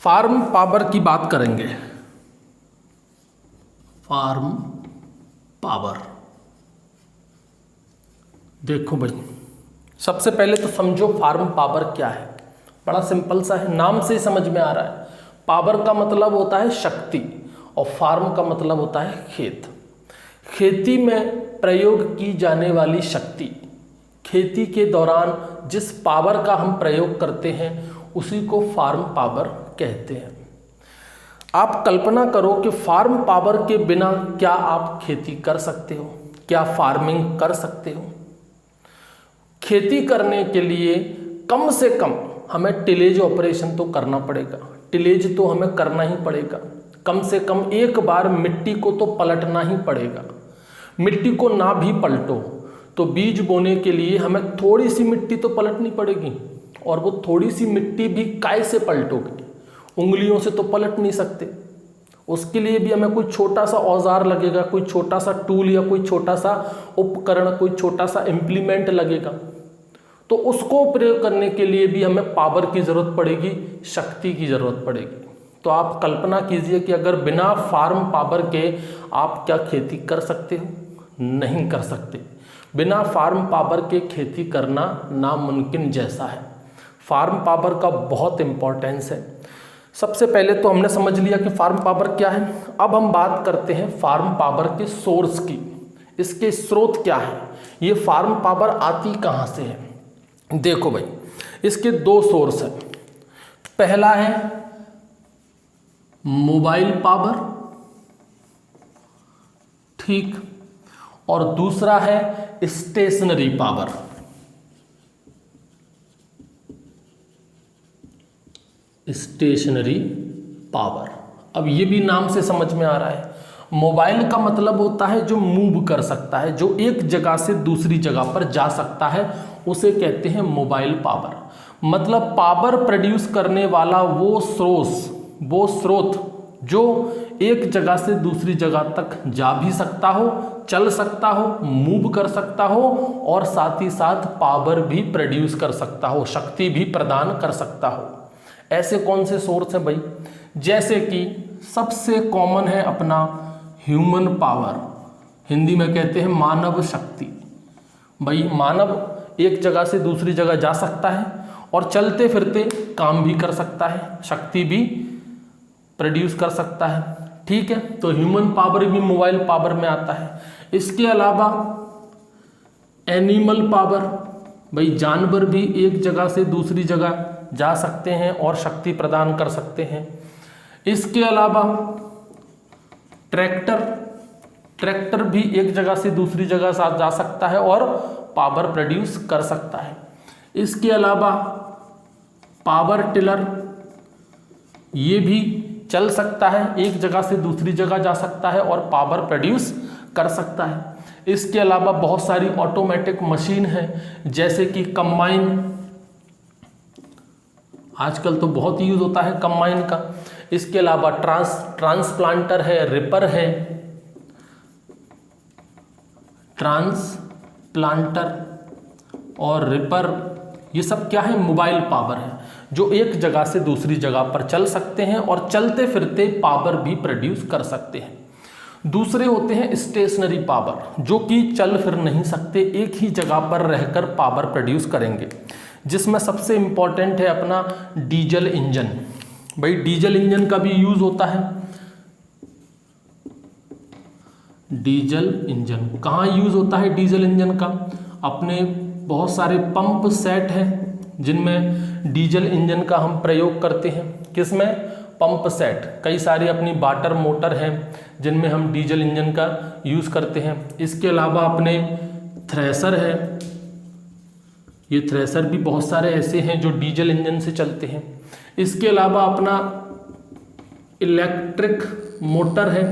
Farm power की बात करेंगे। फार्म पावर, देखो भाई, सबसे पहले तो समझो फार्म पावर क्या है। बड़ा सिंपल सा है, नाम से ही समझ में आ रहा है। पावर का मतलब होता है शक्ति और फार्म का मतलब होता है खेत। खेती में प्रयोग की जाने वाली शक्ति, खेती के दौरान जिस पावर का हम प्रयोग करते हैं उसी को फार्म पावर कहते हैं। आप कल्पना करो कि फार्म पावर के बिना क्या आप खेती कर सकते हो? क्या फार्मिंग कर सकते हो? खेती करने के लिए कम से कम हमें टिलेज ऑपरेशन तो करना पड़ेगा। टिलेज तो हमें करना ही पड़ेगा। कम से कम एक बार मिट्टी को तो पलटना ही पड़ेगा। मिट्टी को ना भी पलटो तो बीज बोने के लिए हमें थोड़ी सी मिट्टी तो पलटनी पड़ेगी, और वो थोड़ी सी मिट्टी भी काय से पलटोगे? उंगलियों से तो पलट नहीं सकते। उसके लिए भी हमें कोई छोटा सा औजार लगेगा, कोई छोटा सा टूल या कोई छोटा सा उपकरण, कोई छोटा सा इम्प्लीमेंट लगेगा। तो उसको प्रयोग करने के लिए भी हमें पावर की ज़रूरत पड़ेगी, शक्ति की ज़रूरत पड़ेगी। तो आप कल्पना कीजिए कि अगर बिना फार्म पावर के आप क्या खेती कर सकते हो? नहीं कर सकते। बिना फार्म पावर के खेती करना नामुमकिन जैसा है। फार्म पावर का बहुत इम्पोर्टेंस है। सबसे पहले तो हमने समझ लिया कि फार्म पावर क्या है। अब हम बात करते हैं फार्म पावर के सोर्स की। इसके स्रोत क्या है? ये फार्म पावर आती कहाँ से है? देखो भाई, इसके दो सोर्स हैं। पहला है मोबाइल पावर, ठीक, और दूसरा है स्टेशनरी पावर। स्टेशनरी पावर, अब ये भी नाम से समझ में आ रहा है। मोबाइल का मतलब होता है जो मूव कर सकता है, जो एक जगह से दूसरी जगह पर जा सकता है, उसे कहते हैं मोबाइल पावर। मतलब पावर प्रोड्यूस करने वाला वो स्रोत जो एक जगह से दूसरी जगह तक जा भी सकता हो, चल सकता हो, मूव कर सकता हो, और साथ ही साथ पावर भी प्रोड्यूस कर सकता हो, शक्ति भी प्रदान कर सकता हो। ऐसे कौन से सोर्स हैं भाई? जैसे कि सबसे कॉमन है अपना ह्यूमन पावर, हिंदी में कहते हैं मानव शक्ति। भाई मानव एक जगह से दूसरी जगह जा सकता है और चलते फिरते काम भी कर सकता है, शक्ति भी प्रोड्यूस कर सकता है, ठीक है। तो ह्यूमन पावर भी मोबाइल पावर में आता है। इसके अलावा एनिमल पावर, भाई जानवर भी एक जगह से दूसरी जगह जा सकते हैं और शक्ति प्रदान कर सकते हैं। इसके अलावा ट्रैक्टर भी एक जगह से दूसरी जगह जा सकता है और पावर प्रोड्यूस कर सकता है। इसके अलावा पावर टिलर, ये भी चल सकता है, एक जगह से दूसरी जगह जा सकता है और पावर प्रोड्यूस कर सकता है। इसके अलावा बहुत सारी ऑटोमेटिक मशीन है, जैसे कि कंबाइन, आजकल तो बहुत यूज होता है कंबाइन का। इसके अलावा ट्रांसप्लांटर है, रिपर है। ट्रांसप्लांटर और रिपर, ये सब क्या है? मोबाइल पावर है, जो एक जगह से दूसरी जगह पर चल सकते हैं और चलते फिरते पावर भी प्रोड्यूस कर सकते हैं। दूसरे होते हैं स्टेशनरी पावर, जो कि चल फिर नहीं सकते, एक ही जगह पर रहकर पावर प्रोड्यूस करेंगे, जिसमें सबसे इंपॉर्टेंट है अपना डीजल इंजन। भाई डीजल इंजन का भी यूज होता है। डीजल इंजन कहाँ यूज होता है? डीजल इंजन का अपने बहुत सारे पंप सेट हैं जिनमें डीजल इंजन का हम प्रयोग करते हैं। किसमें? Pump set. कई सारी अपनी वाटर मोटर हैं जिनमें हम डीजल इंजन का यूज करते हैं। इसके अलावा अपने थ्रेसर है, ये थ्रेसर भी बहुत सारे ऐसे हैं जो डीजल इंजन से चलते हैं। इसके अलावा अपना इलेक्ट्रिक मोटर है।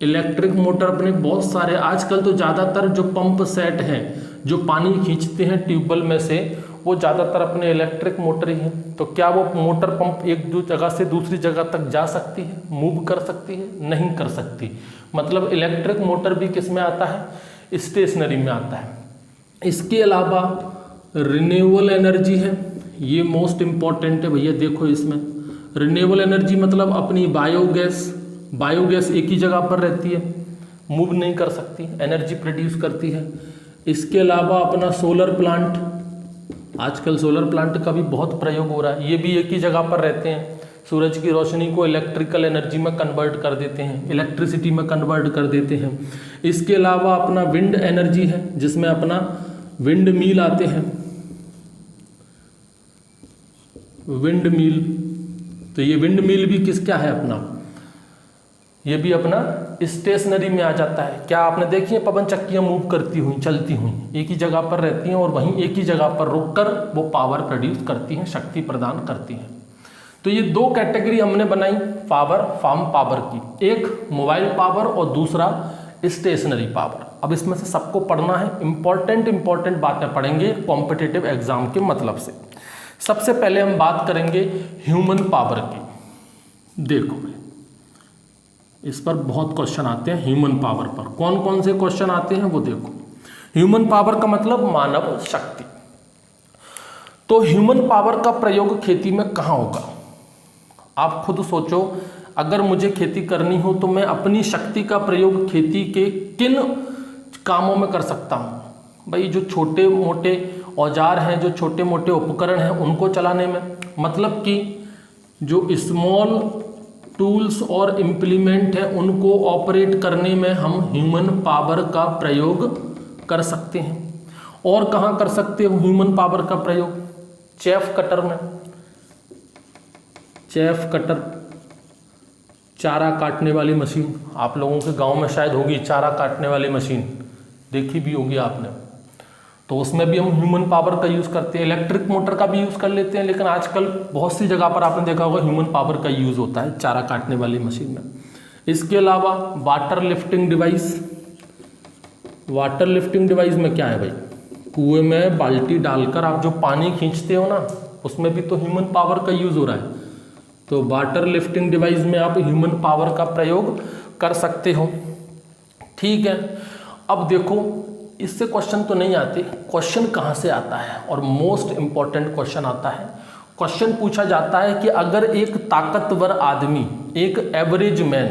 इलेक्ट्रिक मोटर अपने बहुत सारे, आजकल तो ज़्यादातर जो पंप सेट हैं जो पानी खींचते हैं ट्यूबवेल में से, वो ज़्यादातर अपने इलेक्ट्रिक मोटर ही हैं। तो क्या वो मोटर पंप एक दो जगह से दूसरी जगह तक जा सकती है, मूव कर सकती है? नहीं कर सकती। मतलब इलेक्ट्रिक मोटर भी किस में आता है? स्टेशनरी में आता है। इसके अलावा रिन्यूएबल एनर्जी है, ये मोस्ट इम्पॉर्टेंट है भैया। देखो इसमें रिन्यूएबल एनर्जी मतलब अपनी बायोगैस एक ही जगह पर रहती है, मूव नहीं कर सकती, एनर्जी प्रोड्यूस करती है। इसके अलावा अपना सोलर प्लांट, आजकल सोलर प्लांट का भी बहुत प्रयोग हो रहा है, ये भी एक ही जगह पर रहते हैं, सूरज की रोशनी को इलेक्ट्रिकल एनर्जी में कन्वर्ट कर देते हैं, इलेक्ट्रिसिटी में कन्वर्ट कर देते हैं। इसके अलावा अपना विंड एनर्जी है, जिसमें अपना विंड मिल आते हैं, विंड मिल। तो ये विंड मिल भी किसका है अपना, ये भी अपना स्टेशनरी में आ जाता है। क्या आपने देखी है पवन चक्कियाँ मूव करती हुई, चलती हुई, एक ही जगह पर रहती हैं और वहीं एक ही जगह पर रुककर वो पावर प्रोड्यूस करती हैं, शक्ति प्रदान करती हैं। तो ये दो कैटेगरी हमने बनाई फार्म पावर की, एक मोबाइल पावर और दूसरा स्टेशनरी पावर। अब इसमें से सबको पढ़ना है, इंपॉर्टेंट बातें पढ़ेंगे कॉम्पिटिटिव एग्जाम के मतलब से। सबसे पहले हम बात करेंगे ह्यूमन पावर की। देखो इस पर बहुत क्वेश्चन आते हैं ह्यूमन पावर पर। कौन कौन से क्वेश्चन आते हैं वो देखो। ह्यूमन पावर का मतलब मानव शक्ति। तो ह्यूमन पावर का प्रयोग खेती में कहाँ होगा? आप खुद सोचो, अगर मुझे खेती करनी हो तो मैं अपनी शक्ति का प्रयोग खेती के किन कामों में कर सकता हूँ? भाई जो छोटे मोटे औजार हैं, जो छोटे मोटे उपकरण हैं, उनको चलाने में, मतलब कि जो स्मॉल टूल्स और इम्प्लीमेंट हैं उनको ऑपरेट करने में हम ह्यूमन पावर का प्रयोग कर सकते हैं। और कहाँ कर सकते हो ह्यूमन पावर का प्रयोग? चेफ कटर में, चेफ कटर चारा काटने वाली मशीन, आप लोगों के गांव में शायद होगी चारा काटने वाली मशीन, देखी भी होगी आपने। तो उसमें भी हम ह्यूमन पावर का यूज़ करते हैं, इलेक्ट्रिक मोटर का भी यूज़ कर लेते हैं, लेकिन आजकल बहुत सी जगह पर आपने देखा होगा ह्यूमन पावर का यूज़ होता है चारा काटने वाली मशीन में। इसके अलावा water lifting device, water lifting device में क्या है भाई? कुएं में बाल्टी डालकर आप जो पानी खींचते हो ना, उसमें भी तो ह्यूमन पावर का यूज़ हो रहा है। तो वाटर लिफ्टिंग डिवाइस में आप ह्यूमन पावर का प्रयोग कर सकते हो। ठीक है, अब देखो इससे क्वेश्चन तो नहीं आते, क्वेश्चन कहाँ से आता है? और मोस्ट इंपॉर्टेंट क्वेश्चन आता है। क्वेश्चन पूछा जाता है कि अगर एक ताकतवर आदमी, एक एवरेज मैन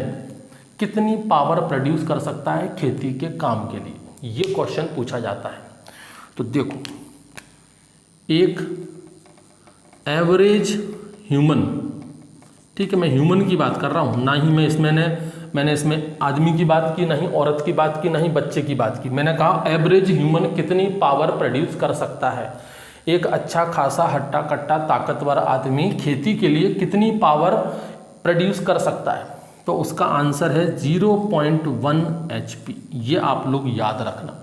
कितनी पावर प्रोड्यूस कर सकता है खेती के काम के लिए, ये क्वेश्चन पूछा जाता है। तो देखो एक एवरेज ह्यूमन, ठीक है, मैं ह्यूमन की बात कर रहा हूँ, ना ही मैंने इसमें आदमी की बात की, नहीं औरत की बात की, नहीं बच्चे की बात की। मैंने कहा एवरेज ह्यूमन कितनी पावर प्रोड्यूस कर सकता है। एक अच्छा खासा हट्टा कट्टा ताकतवर आदमी खेती के लिए कितनी पावर प्रोड्यूस कर सकता है? तो उसका आंसर है 0.1 HP। ये आप लोग याद रखना।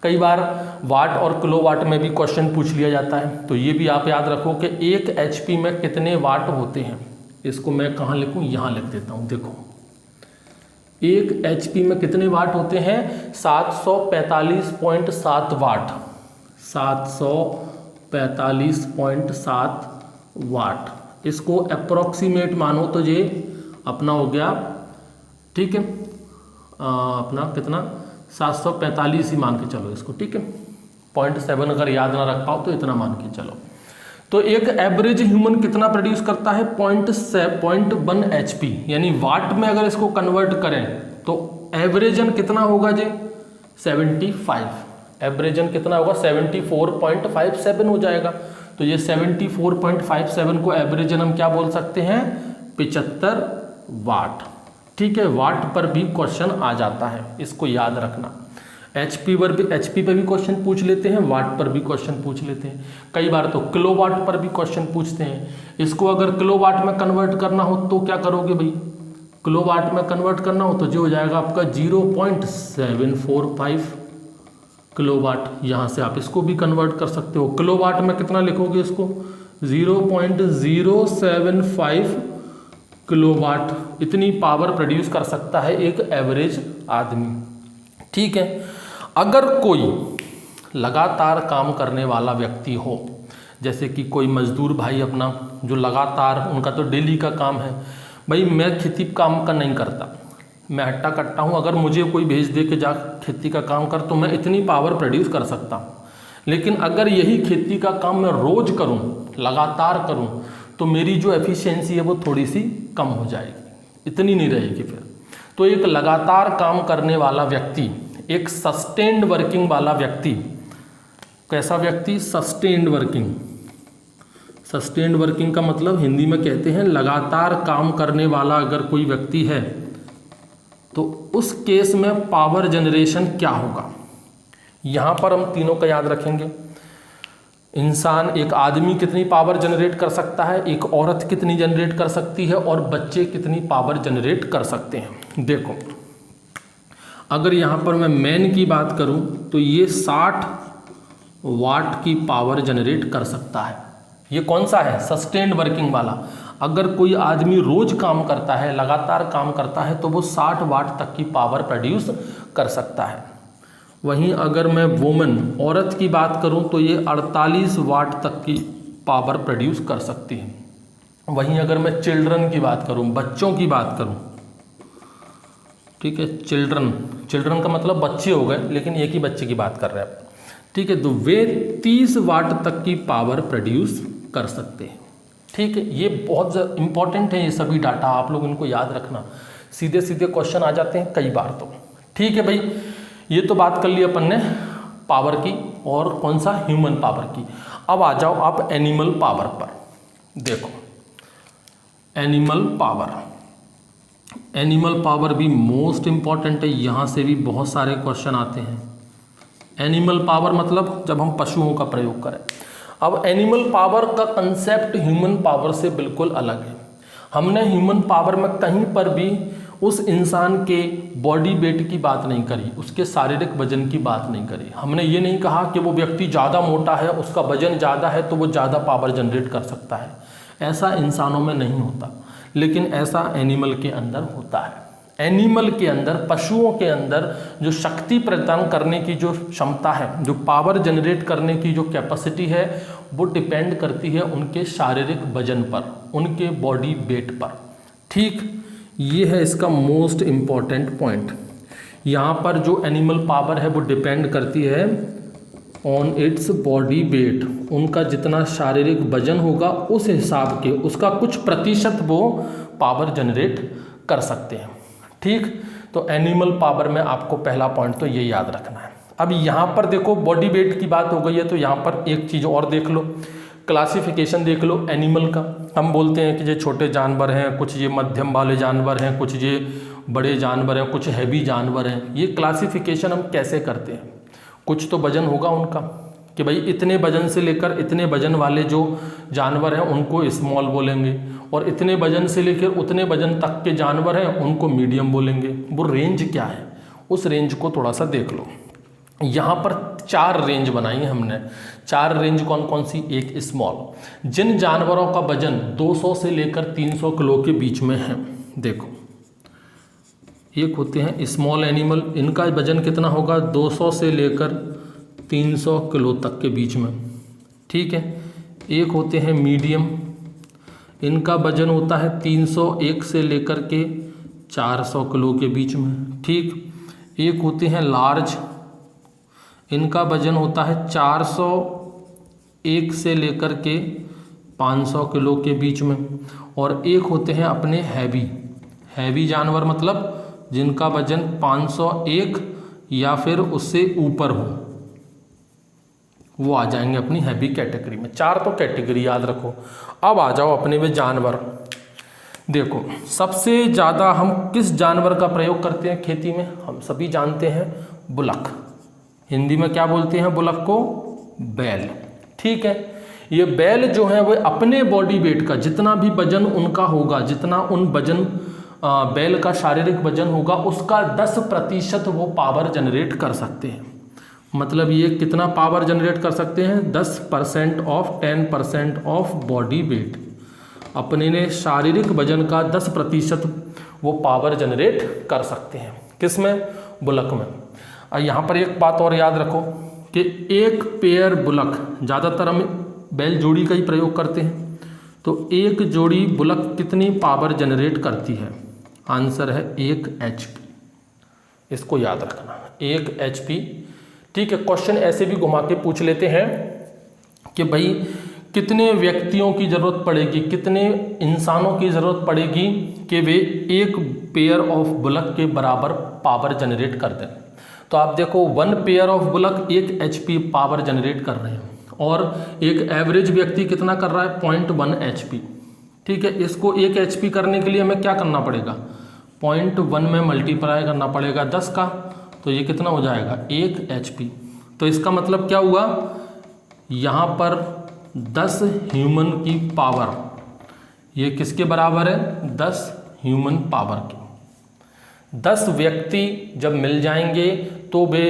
कई बार वाट और किलोवाट में भी क्वेश्चन पूछ लिया जाता है, तो ये भी आप याद रखो कि 1 HP में कितने वाट होते हैं। इसको मैं कहाँ लिखूँ? यहाँ लिख देता हूँ। देखो 1 HP में कितने वाट होते हैं? 745.7 वाट, 745.7 वाट। इसको अप्रोक्सीमेट मानो तो ये अपना हो गया, ठीक है, अपना कितना 745 ही मान के चलो इसको, ठीक है। 0.7 अगर याद ना रख पाओ तो इतना मान के चलो। तो एक एवरेज ह्यूमन कितना प्रोड्यूस करता है? 0.1 HP, यानी वाट में अगर इसको कन्वर्ट करें तो एवरेजन कितना होगा जी? 75। एवरेजन कितना होगा? 74.57 हो जाएगा। तो ये 74.57 को एवरेजन हम क्या बोल सकते हैं? 75 वाट। ठीक है, वाट पर भी क्वेश्चन आ जाता है, इसको याद रखना। HP पर भी क्वेश्चन पूछ लेते हैं, वाट पर भी क्वेश्चन पूछ लेते हैं, कई बार तो किलोवाट पर भी क्वेश्चन पूछते हैं। इसको अगर किलोवाट में कन्वर्ट करना हो तो क्या करोगे भाई? किलोवाट में कन्वर्ट करना हो तो जो हो जाएगा आपका 0.745 किलोवाट। यहाँ से आप इसको भी कन्वर्ट कर सकते हो। किलोवाट में कितना लिखोगे इसको? 0.075 किलोवाट। इतनी पावर प्रोड्यूस कर सकता है एक एवरेज आदमी। ठीक है, अगर कोई लगातार काम करने वाला व्यक्ति हो, जैसे कि कोई मजदूर भाई अपना जो लगातार, उनका तो डेली का काम है, भाई मैं खेती काम का नहीं करता, मैं हट्टा कट्टा हूँ, अगर मुझे कोई भेज दे के जा खेती का काम कर तो मैं इतनी पावर प्रोड्यूस कर सकता हूँ। लेकिन अगर यही खेती का काम मैं रोज़ करूँ, लगातार करूँ, तो मेरी जो एफिशिएंसी है वो थोड़ी सी कम हो जाएगी, इतनी नहीं रहेगी फिर। तो एक लगातार काम करने वाला व्यक्ति, एक सस्टेन्ड वर्किंग वाला व्यक्ति, कैसा व्यक्ति? Sustained working. सस्टेन्ड वर्किंग का मतलब हिंदी में कहते हैं लगातार काम करने वाला अगर कोई व्यक्ति है तो उस केस में पावर जनरेशन क्या होगा। यहाँ पर हम तीनों का याद रखेंगे। इंसान, एक आदमी कितनी पावर जनरेट कर सकता है, एक औरत कितनी जनरेट कर सकती है, और बच्चे कितनी पावर जनरेट कर सकते हैं। देखो, अगर यहाँ पर मैं मैन की बात करूँ तो ये 60 वाट की पावर जनरेट कर सकता है। ये कौन सा है? सस्टेन्ड वर्किंग वाला। अगर कोई आदमी रोज काम करता है, लगातार काम करता है, तो वो 60 वाट तक की पावर प्रोड्यूस कर सकता है। वहीं अगर मैं वुमन, औरत की बात करूं तो ये 48 वाट तक की पावर प्रोड्यूस कर सकती है। वहीं अगर मैं चिल्ड्रन की बात करूं, बच्चों की बात करूं, ठीक है, चिल्ड्रन का मतलब बच्चे हो गए, लेकिन एक ही बच्चे की बात कर रहे हैं, ठीक है, तो वे 30 वाट तक की पावर प्रोड्यूस कर सकते हैं। ठीक है, ये बहुत इंपॉर्टेंट है, ये सभी डाटा आप लोग इनको याद रखना, सीधे सीधे क्वेश्चन आ जाते हैं कई बार तो। ठीक है भाई, ये तो बात कर ली अपन ने पावर की, और कौन सा? ह्यूमन पावर की। अब आ जाओ आप एनिमल पावर पर। देखो, एनिमल पावर भी मोस्ट इंपॉर्टेंट है, यहाँ से भी बहुत सारे क्वेश्चन आते हैं। एनिमल पावर मतलब जब हम पशुओं का प्रयोग करें। अब एनिमल पावर का कंसेप्ट ह्यूमन पावर से बिल्कुल अलग है। हमने ह्यूमन पावर में कहीं पर भी उस इंसान के बॉडी वेट की बात नहीं करी, उसके शारीरिक वजन की बात नहीं करी। हमने ये नहीं कहा कि वो व्यक्ति ज़्यादा मोटा है, उसका वजन ज़्यादा है तो वो ज़्यादा पावर जनरेट कर सकता है। ऐसा इंसानों में नहीं होता, लेकिन ऐसा एनिमल के अंदर होता है। एनिमल के अंदर, पशुओं के अंदर जो शक्ति प्रदान करने की जो क्षमता है, जो पावर जनरेट करने की जो कैपेसिटी है, वो डिपेंड करती है उनके शारीरिक वजन पर, उनके बॉडी वेट पर। ठीक, ये है इसका मोस्ट इम्पॉर्टेंट पॉइंट। यहाँ पर जो एनिमल पावर है वो डिपेंड करती है ऑन इट्स बॉडी वेट। उनका जितना शारीरिक वजन होगा उस हिसाब के उसका कुछ प्रतिशत वो पावर जनरेट कर सकते हैं। ठीक, तो एनिमल पावर में आपको पहला पॉइंट तो ये याद रखना है। अब यहाँ पर देखो, बॉडी वेट की बात हो गई है, तो यहाँ पर एक चीज़ और देख लो, क्लासिफिकेशन देख लो एनिमल का। हम बोलते हैं कि ये छोटे जानवर हैं, कुछ ये मध्यम वाले जानवर हैं, कुछ ये बड़े जानवर हैं, कुछ हैवी जानवर हैं। ये क्लासिफिकेशन हम कैसे करते हैं? कुछ तो वजन होगा उनका, कि भाई इतने वजन से लेकर इतने वजन वाले जो जानवर हैं उनको स्मॉल बोलेंगे, और इतने वजन से लेकर उतने वजन तक के जानवर हैं उनको मीडियम बोलेंगे। वो रेंज क्या है, उस रेंज को थोड़ा सा देख लो। यहाँ पर 4 रेंज बनाई है हमने। 4 रेंज कौन कौन सी? एक स्मॉल, जिन जानवरों का वजन 200 से लेकर 300 किलो के बीच में है। देखो, एक होते हैं स्मॉल एनिमल, इनका वजन कितना होगा? 200 से लेकर 300 किलो तक के बीच में। ठीक है, एक होते हैं मीडियम, इनका वजन होता है 301 से लेकर के 400 किलो के बीच में। ठीक, एक होते हैं लार्ज, इनका वजन होता है 401 से लेकर के 500 किलो के बीच में। और एक होते हैं अपने हैवी जानवर, मतलब जिनका वजन 501 या फिर उससे ऊपर हो, वो आ जाएंगे अपनी हैवी कैटेगरी में। 4 तो कैटेगरी याद रखो। अब आ जाओ अपने में जानवर। देखो, सबसे ज़्यादा हम किस जानवर का प्रयोग करते हैं खेती में? हम सभी जानते हैं बुलक। हिंदी में क्या बोलते हैं बुलक को? बैल। ठीक है, ये बैल जो है वो अपने बॉडी वेट का जितना भी वजन उनका होगा, जितना उन वजन बैल का शारीरिक वजन होगा, उसका 10% वो पावर जनरेट कर सकते हैं। मतलब ये कितना पावर जनरेट कर सकते हैं? 10% ऑफ 10% ऑफ बॉडी वेट, अपने ने शारीरिक वजन का 10% वो पावर जनरेट कर सकते हैं। किस में? बुलक में। और यहाँ पर एक बात और याद रखो कि एक पेयर बुलक, ज़्यादातर हम बैल जोड़ी का ही प्रयोग करते हैं, तो एक जोड़ी बुलक कितनी पावर जनरेट करती है? आंसर है 1 HP। इसको याद रखना, 1 HP। ठीक है, क्वेश्चन ऐसे भी घुमा के पूछ लेते हैं कि भाई कितने व्यक्तियों की ज़रूरत पड़ेगी, कितने इंसानों की ज़रूरत पड़ेगी कि वे एक पेयर ऑफ बुलक के बराबर पावर जनरेट कर दें। तो आप देखो 1 pair of bullock 1 HP power generate कर रहे हैं और एक एवरेज व्यक्ति कितना कर रहा है 0.1 HP। ठीक है, इसको 1 HP करने के लिए हमें क्या करना पड़ेगा 0.1 में मल्टीप्लाई करना पड़ेगा 10 का, तो ये कितना हो जाएगा 1 HP। तो इसका मतलब क्या हुआ, यहाँ पर 10 ह्यूमन की पावर, ये किसके बराबर है 10 ह्यूमन पावर की। 10 व्यक्ति जब मिल जाएंगे तो वे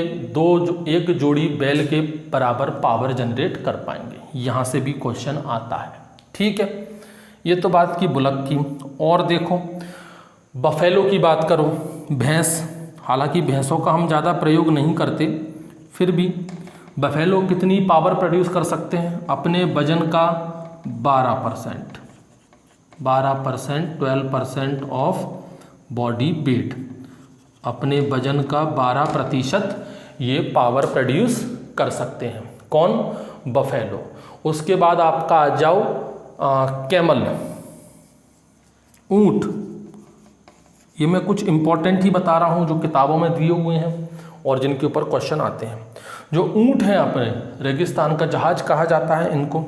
एक जोड़ी बैल के बराबर पावर जनरेट कर पाएंगे। यहाँ से भी क्वेश्चन आता है। ठीक है, ये तो बात की बुलक की। और देखो बफेलो की बात करो, भैंस, हालांकि भैंसों का हम ज़्यादा प्रयोग नहीं करते, फिर भी बफेलो कितनी पावर प्रोड्यूस कर सकते हैं अपने वजन का 12%, 12% ऑफ बॉडी वेट, अपने वजन का 12% ये पावर प्रोड्यूस कर सकते हैं। कौन, बफेलो। उसके बाद आपका आ जाओ कैमल, ऊंट। ये मैं कुछ इंपॉर्टेंट ही बता रहा हूँ जो किताबों में दिए हुए हैं और जिनके ऊपर क्वेश्चन आते हैं। जो ऊंट हैं, अपने रेगिस्तान का जहाज कहा जाता है इनको।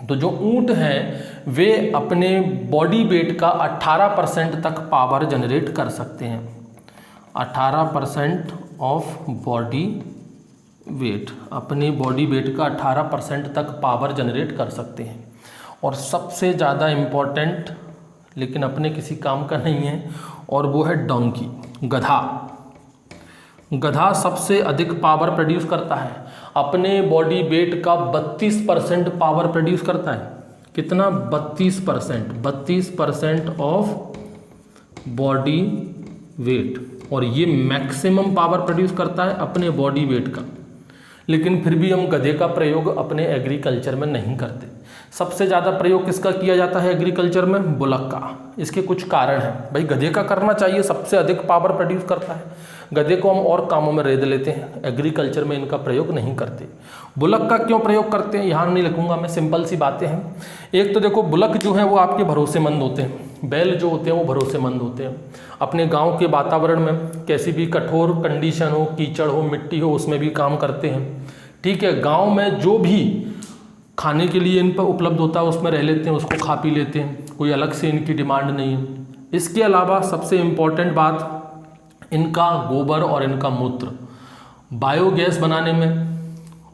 तो जो ऊंट हैं वे अपने बॉडी वेट का 18% तक पावर जनरेट कर सकते हैं। 18% ऑफ बॉडी वेट, अपने बॉडी वेट का 18% तक पावर जनरेट कर सकते हैं। और सबसे ज़्यादा इम्पॉर्टेंट, लेकिन अपने किसी काम का नहीं है, और वो है डोंकी, गधा। गधा सबसे अधिक पावर प्रोड्यूस करता है, अपने बॉडी वेट का 32% पावर प्रोड्यूस करता है। कितना, 32% ऑफ बॉडी वेट, और ये मैक्सिमम पावर प्रोड्यूस करता है अपने बॉडी वेट का। लेकिन फिर भी हम गधे का प्रयोग अपने एग्रीकल्चर में नहीं करते। सबसे ज़्यादा प्रयोग किसका किया जाता है एग्रीकल्चर में, बुलक का। इसके कुछ कारण हैं भाई, गधे का करना चाहिए, सबसे अधिक पावर प्रोड्यूस करता है। गधे को हम और कामों में रेद लेते हैं, एग्रीकल्चर में इनका प्रयोग नहीं करते। बुलक का क्यों प्रयोग करते हैं यहाँ नहीं लिखूंगा मैं, सिंपल सी बातें हैं। एक तो देखो बुलक जो है वो आपके भरोसेमंद होते हैं, बैल जो होते हैं वो भरोसेमंद होते हैं। अपने गांव के वातावरण में कैसी भी कठोर कंडीशन हो, कीचड़ हो, मिट्टी हो, उसमें भी काम करते हैं। ठीक है, गाँव में जो भी खाने के लिए इन पर उपलब्ध होता है उसमें रह लेते हैं, उसको खा पी लेते हैं, कोई अलग से इनकी डिमांड नहीं है। इसके अलावा सबसे इम्पॉर्टेंट बात, इनका गोबर और इनका मूत्र बायोगैस बनाने में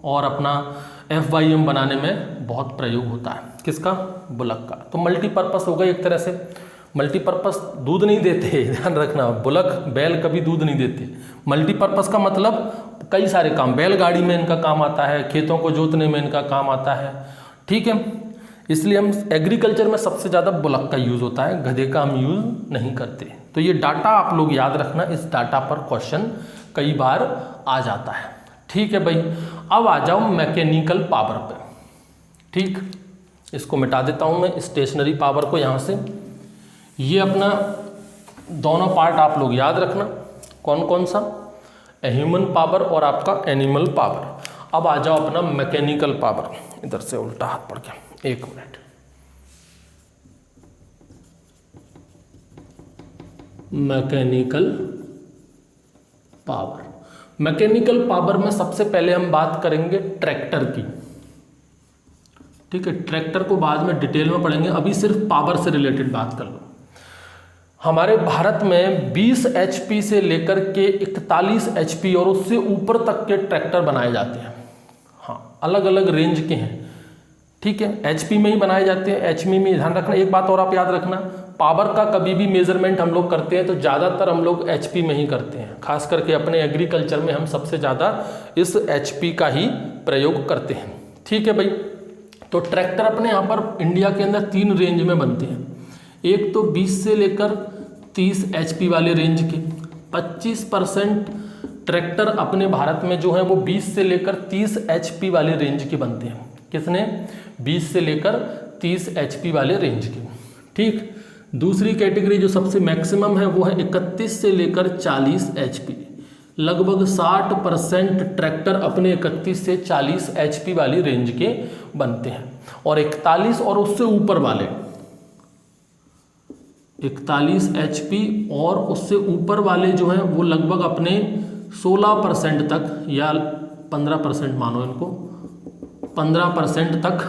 और अपना FYM बनाने में बहुत प्रयोग होता है। किसका, बुलक का। तो मल्टीपर्पस हो गई एक तरह से। मल्टीपर्पस दूध नहीं देते, ध्यान रखना, बुलक बैल कभी दूध नहीं देते। मल्टीपर्पस का मतलब कई सारे काम, बैलगाड़ी में इनका काम आता है, खेतों को जोतने में इनका काम आता है। ठीक है, इसलिए हम एग्रीकल्चर में सबसे ज़्यादा बुलक का यूज़ होता है, गधे का हम यूज़ नहीं करते। तो ये डाटा आप लोग याद रखना, इस डाटा पर क्वेश्चन कई बार आ जाता है। ठीक है भाई, अब आ जाओ मैकेनिकल पावर पे। ठीक, इसको मिटा देता हूँ मैं, स्टेशनरी पावर को यहाँ से। ये अपना दोनों पार्ट आप लोग याद रखना, कौन कौन सा, ह्यूमन पावर और आपका एनिमल पावर। अब आ जाओ अपना मैकेनिकल पावर, इधर से उल्टा हाथ पड़ गया, एक minute. Mechanical power, mechanical power में सबसे पहले हम बात करेंगे ट्रैक्टर की। ठीक है, ट्रैक्टर को बाद में डिटेल में पढ़ेंगे, अभी सिर्फ पावर से रिलेटेड बात कर लो। हमारे भारत में 20 HP से लेकर के 41 HP और उससे ऊपर तक के ट्रैक्टर बनाए जाते हैं। हाँ, अलग अलग रेंज के हैं। ठीक है, HP में ही बनाए जाते हैं, HP में ध्यान रखना। एक बात और आप याद रखना, पावर का कभी भी मेजरमेंट हम लोग करते हैं तो ज़्यादातर हम लोग HP में ही करते हैं। खास करके अपने एग्रीकल्चर में हम सबसे ज़्यादा इस HP का ही प्रयोग करते हैं। ठीक है भाई, तो ट्रैक्टर अपने यहाँ पर इंडिया के अंदर 3 रेंज में बनते हैं। एक तो 20 से लेकर 30 HP वाले रेंज के। 25% ट्रैक्टर अपने भारत में जो है वो 20 से लेकर 30 HP वाले रेंज के बनते हैं। किसने, 20 से लेकर 30 HP वाले रेंज के। ठीक, दूसरी कैटेगरी जो सबसे मैक्सिमम है वो है 31 से लेकर 40 HP। लगभग 60% ट्रैक्टर अपने 31 से 40 HP वाली रेंज के बनते हैं। और 41 और उससे ऊपर वाले 41 HP और उससे ऊपर वाले जो हैं वो लगभग अपने 16% तक या 15% मानो इनको, 15% तक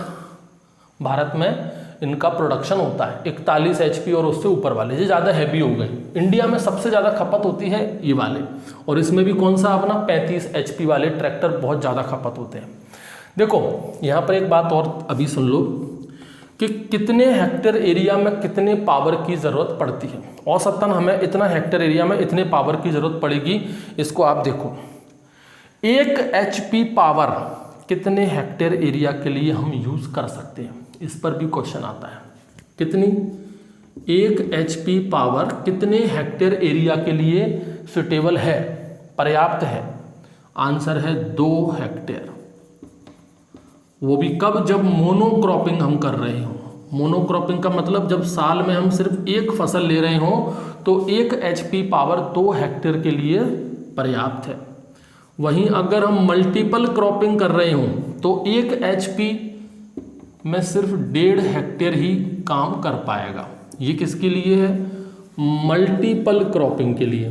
भारत में इनका प्रोडक्शन होता है। 41 HP और उससे ऊपर वाले ये ज़्यादा हैवी हो गए। इंडिया में सबसे ज़्यादा खपत होती है ये वाले, और इसमें भी कौन सा अपना 35 HP वाले ट्रैक्टर बहुत ज़्यादा खपत होते हैं। देखो यहाँ पर एक बात और अभी सुन लो कि कितने हेक्टेयर एरिया में कितने पावर की ज़रूरत पड़ती है। औसतन हमें इतना हेक्टेयर एरिया में इतने पावर की ज़रूरत पड़ेगी। इसको आप देखो, 1 HP पावर कितने हेक्टेयर एरिया के लिए हम यूज़ कर सकते हैं, इस पर भी क्वेश्चन आता है। कितनी 1 HP पावर कितने हेक्टेयर एरिया के लिए सुटेबल है, पर्याप्त है? आंसर है 2 हेक्टेयर। वो भी कब? जब मोनोक्रॉपिंग हम कर रहे हो। मोनोक्रॉपिंग का मतलब जब साल में हम सिर्फ एक फसल ले रहे हो तो 1 HP पावर 2 हेक्टेयर के लिए पर्याप्त है। वहीं अगर हम मल्टीपल क्रॉपिंग कर रहे हो तो 1 HP में सिर्फ 1.5 हेक्टेयर ही काम कर पाएगा। ये किसके लिए है? मल्टीपल क्रॉपिंग के लिए।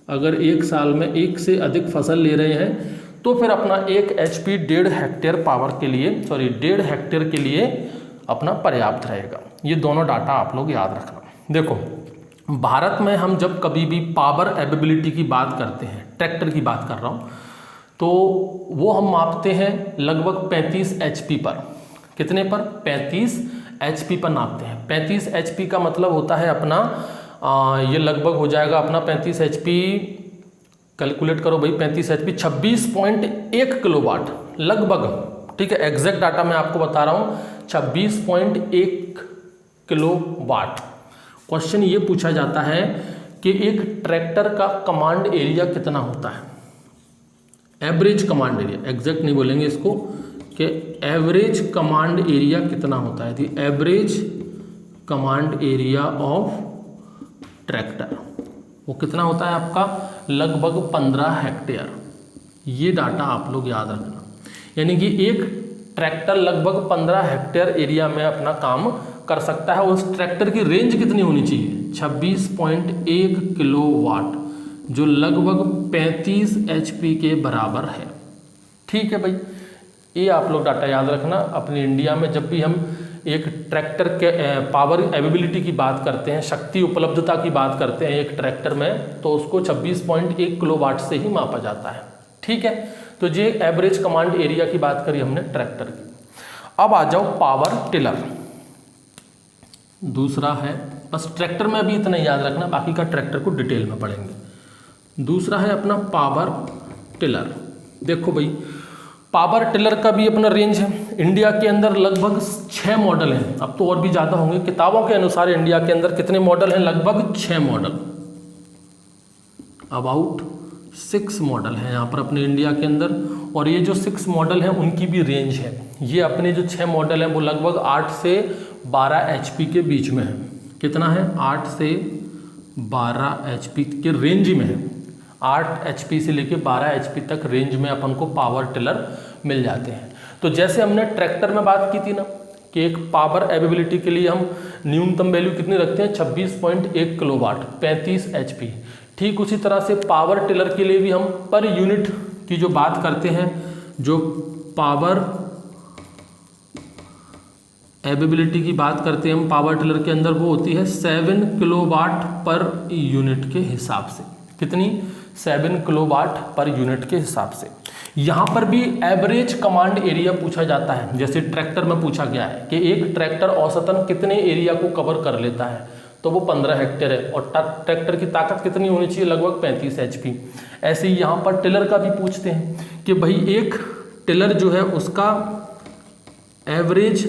अगर एक साल में एक से अधिक फसल ले रहे हैं तो फिर अपना 1 HP 1.5 हेक्टेयर पावर के लिए 1.5 हेक्टेयर के लिए अपना पर्याप्त रहेगा। ये दोनों डाटा आप लोग याद रखना। देखो भारत में हम जब कभी भी पावर एबिलिटी की बात करते हैं, ट्रैक्टर की बात कर रहा हूँ, तो वो हम मापते हैं लगभग 35 HP पर। कितने पर? 35 HP पर नापते हैं। 35 HP का मतलब होता है अपना ये लगभग हो जाएगा अपना 35 HP, कैलकुलेट करो भाई, 35 HP 26.1 किलोवाट लगभग। ठीक है, एग्जैक्ट डाटा मैं आपको बता रहा हूँ, 26.1 किलोवाट। क्वेश्चन ये पूछा जाता है कि एक ट्रैक्टर का कमांड एरिया कितना होता है, एवरेज कमांड एरिया, एग्जैक्ट नहीं बोलेंगे इसको, कि एवरेज कमांड एरिया कितना होता है। The average command area of tractor वो कितना होता है आपका? लगभग 15 हेक्टेयर। ये डाटा आप लोग याद रखना। यानी कि एक ट्रैक्टर लगभग 15 हेक्टेयर एरिया में अपना काम कर सकता है। उस ट्रैक्टर की रेंज कितनी होनी चाहिए? 26.1 किलोवाट, जो लगभग 35 HP के बराबर है। ठीक है भाई, ये आप लोग डाटा याद रखना। अपने इंडिया में जब भी हम एक ट्रैक्टर के पावर एबिलिटी की बात करते हैं, शक्ति उपलब्धता की बात करते हैं एक ट्रैक्टर में, तो उसको 26.1 किलोवाट से ही मापा जाता है। ठीक है, तो ये एवरेज कमांड एरिया की बात करी हमने ट्रैक्टर की। अब आ जाओ पावर टिलर। दूसरा है, बस ट्रैक्टर में अभी इतना याद रखना, बाकी का ट्रैक्टर को डिटेल में पढ़ेंगे। दूसरा है अपना पावर टिलर। देखो भाई, पावर टिलर का भी अपना रेंज है। इंडिया के अंदर लगभग 6 मॉडल हैं, अब तो और भी ज़्यादा होंगे। किताबों के अनुसार इंडिया के अंदर कितने मॉडल हैं? लगभग 6 मॉडल, अबाउट 6 मॉडल हैं यहाँ पर अपने इंडिया के अंदर। और ये जो 6 मॉडल हैं उनकी भी रेंज है। ये अपने जो 6 मॉडल हैं वो लगभग 8 से 12 HP के बीच में है। कितना है? 8 से 12 HP के रेंज में है। 8 HP से लेके 12 HP तक रेंज में अपन को पावर टिलर मिल जाते हैं। तो जैसे हमने ट्रैक्टर में बात की थी ना कि एक पावर एबिलिटी के लिए हम न्यूनतम वैल्यू कितनी रखते हैं? 26.1 किलोवाट, 35 HP। ठीक उसी तरह से पावर टिलर के लिए भी हम पर यूनिट की जो बात करते हैं, जो पावर एबिलिटी की बात करते हैं हम पावर टिलर के अंदर, वो होती है 7 किलोवाट पर यूनिट के हिसाब से। कितनी? 7 किलोवाट पर यूनिट के हिसाब से। यहाँ पर भी एवरेज कमांड एरिया पूछा जाता है, जैसे ट्रैक्टर में पूछा गया है कि एक ट्रैक्टर औसतन कितने एरिया को कवर कर लेता है, तो वो 15 हेक्टेयर है। और ट्रैक्टर की ताकत कितनी होनी चाहिए? लगभग 35 HP। ऐसे ही यहाँ पर टिलर का भी पूछते हैं कि भाई एक टिलर जो है उसका एवरेज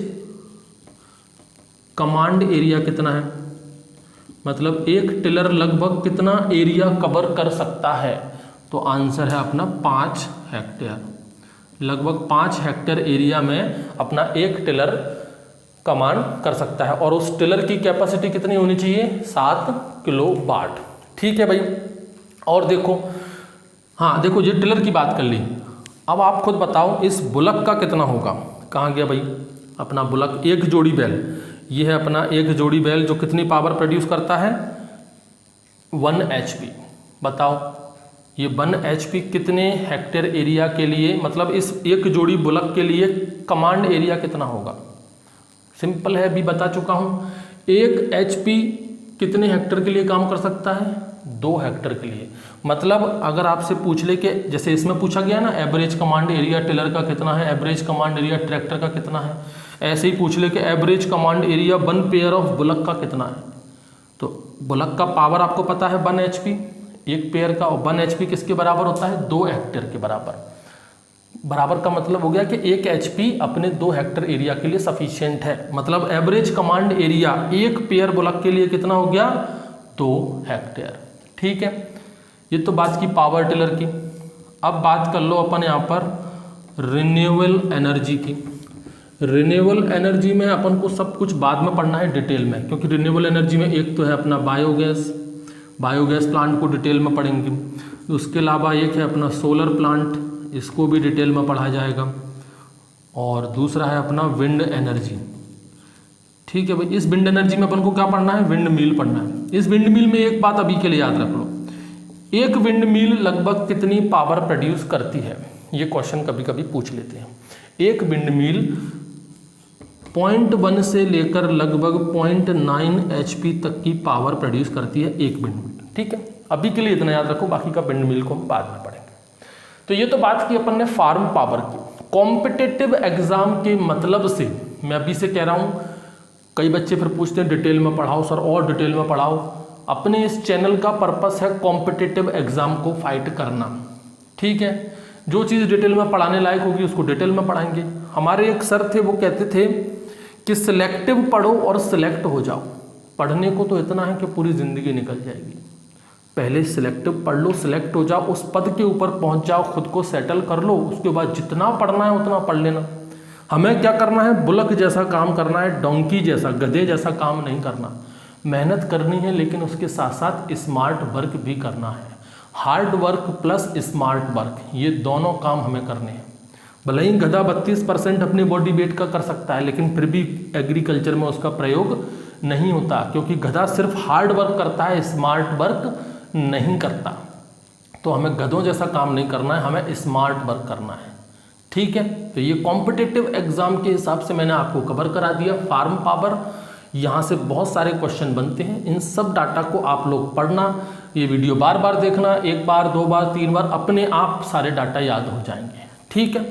कमांड एरिया कितना है, मतलब एक टिलर लगभग कितना एरिया कवर कर सकता है? तो आंसर है अपना 5 हेक्टेयर। लगभग 5 हेक्टेयर एरिया में अपना एक टिलर कमांड कर सकता है। और उस टिलर की कैपेसिटी कितनी होनी चाहिए? 7 किलोवाट। ठीक है भाई। और देखो, हाँ देखो, ये टिलर की बात कर ली। अब आप खुद बताओ इस बुलक का कितना होगा? कहाँ गया भाई? अपना बुलक, एक जोड़ी बैल, ये है अपना एक जोड़ी बैल जो कितनी पावर प्रोड्यूस करता है 1 HP। बताओ ये 1 HP कितने हेक्टेयर एरिया के लिए, मतलब इस एक जोड़ी बुलक के लिए कमांड एरिया कितना होगा? सिंपल है, अभी बता चुका हूँ। 1 HP कितने हेक्टेयर के लिए काम कर सकता है? 2 हेक्टेयर के लिए। मतलब अगर आपसे पूछ ले कि जैसे इसमें पूछा गया ना एवरेज कमांड एरिया टिलर का कितना है, एवरेज कमांड एरिया ट्रैक्टर का कितना है, ऐसे ही पूछ ले कि average command area 1 pair of bullock का कितना है। तो बुलक का पावर आपको पता है 1 HP एक पेयर का, और 1 HP किसके बराबर होता है? 2 हेक्टेयर के बराबर। बराबर का मतलब हो गया कि 1 HP अपने 2 हेक्टेयर एरिया के लिए सफिशिएंट है। मतलब एवरेज कमांड एरिया एक पेयर बुलक के लिए कितना हो गया? 2 हेक्टेयर। ठीक है, ये तो बात की पावर टिलर की। अब बात कर लो अपन यहाँ पर रिन्यूएबल एनर्जी की। रिन्यूएबल एनर्जी में अपन को सब कुछ बाद में पढ़ना है डिटेल में, क्योंकि रिन्यूएबल एनर्जी में एक तो है अपना बायोगैस प्लांट को डिटेल में पढ़ेंगे। उसके अलावा एक है अपना सोलर प्लांट, इसको भी डिटेल में पढ़ा जाएगा। और दूसरा है अपना विंड एनर्जी। ठीक है भाई, इस विंड एनर्जी में अपन को क्या पढ़ना है? विंड मिल पढ़ना है। इस विंड मिल में एक बात अभी के लिए याद रख लो, एक विंड मिल लगभग कितनी पावर प्रोड्यूस करती है? ये क्वेश्चन कभी कभी पूछ लेते हैं। एक विंड मिल 0.1 से लेकर लगभग 0.9 HP तक की पावर प्रोड्यूस करती है एक विंड मिल। ठीक है, अभी के लिए इतना याद रखो, बाकी का विंड मिल को हम बाद में पढ़ेंगे। तो ये तो बात की अपन ने फार्म पावर की। कॉम्पिटिटिव एग्जाम के मतलब से मैं अभी से कह रहा हूँ, कई बच्चे फिर पूछते हैं डिटेल में पढ़ाओ सर, और डिटेल में पढ़ाओ। अपने इस चैनल का पर्पस है कॉम्पिटिटिव एग्जाम को फाइट करना। ठीक है, जो चीज़ डिटेल में पढ़ाने लायक होगी उसको डिटेल में पढ़ाएंगे। हमारे एक सर थे, वो कहते थे कि सिलेक्टिव पढ़ो और सिलेक्ट हो जाओ। पढ़ने को तो इतना है कि पूरी ज़िंदगी निकल जाएगी। पहले सिलेक्टिव पढ़ लो, सिलेक्ट हो जाओ, उस पद के ऊपर पहुंच जाओ, खुद को सेटल कर लो, उसके बाद जितना पढ़ना है उतना पढ़ लेना। हमें क्या करना है? बुलक जैसा काम करना है, डोंकी जैसा, गधे जैसा काम नहीं करना। मेहनत करनी है, लेकिन उसके साथ साथ स्मार्ट वर्क भी करना है। Hard work plus smart work, ये दोनों काम हमें करने हैं। भले ही गधा 32% अपनी बॉडी वेट का कर सकता है, लेकिन फिर भी एग्रीकल्चर में उसका प्रयोग नहीं होता, क्योंकि गधा सिर्फ हार्ड वर्क करता है, स्मार्ट वर्क नहीं करता। तो हमें गधों जैसा काम नहीं करना है, हमें स्मार्ट वर्क करना है। ठीक है, तो ये कॉम्पिटिटिव एग्जाम के हिसाब से मैंने आपको कवर करा दिया फार्म पावर। यहाँ से बहुत सारे क्वेश्चन बनते हैं, इन सब डाटा को आप लोग पढ़ना, ये वीडियो बार बार देखना, 1 बार 2 बार 3 बार, अपने आप सारे डाटा याद हो जाएंगे। ठीक है।